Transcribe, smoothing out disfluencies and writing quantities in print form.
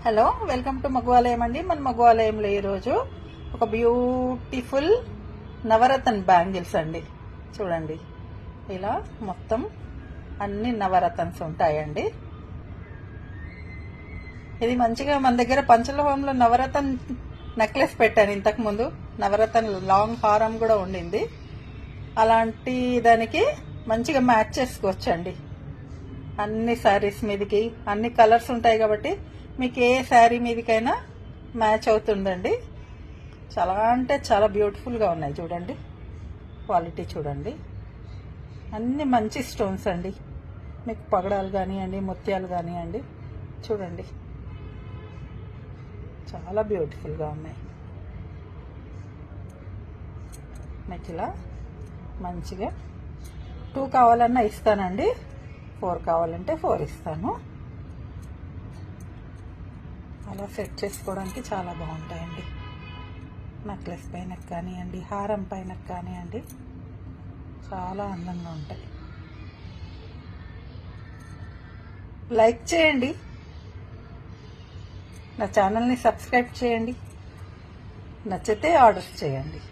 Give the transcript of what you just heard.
Hello, welcome to మగువాలయం అండి. మన మగువాలయంలో ఈరోజు ఒక బ్యూటిఫుల్ నవరత్న బ్యాంగిల్స్ అండి. చూడండి, ఇలా మొత్తం అన్ని నవరత్న్స్ ఉంటాయండి. ఇది మంచిగా మన దగ్గర పంచలోహంలో నవరత్న నెక్లెస్ పెట్టాను ఇంతకు ముందు. నవరత్న లాంగ్ హారం కూడా ఉండింది. అలాంటి దానికి మంచిగా మ్యాచ్ చేసుకోవచ్చండి. అన్ని శారీస్ మీదకి అన్ని కలర్స్ ఉంటాయి కాబట్టి మీకు ఏ శారీ మీదకైనా మ్యాచ్ అవుతుందండి. చాలా అంటే చాలా బ్యూటిఫుల్గా ఉన్నాయి. చూడండి, క్వాలిటీ చూడండి. అన్ని మంచి స్టోన్స్ అండి. మీకు పగడాలు కానివ్వండి, ముత్యాలు కానివ్వండి, చూడండి చాలా బ్యూటిఫుల్గా ఉన్నాయి. మీకు ఇలా మంచిగా 2 కావాలన్నా ఇస్తానండి, 4 కావాలంటే 4 ఇస్తాను. అలా సెట్ చేసుకోవడానికి చాలా బాగుంటాయండి. నెక్లెస్ పైన కానివ్వండి, హారం పైన కానివ్వండి, చాలా అందంగా ఉంటాయి. లైక్ చేయండి, నా ఛానల్ని సబ్స్క్రైబ్ చేయండి, నచ్చితే ఆర్డర్ చేయండి.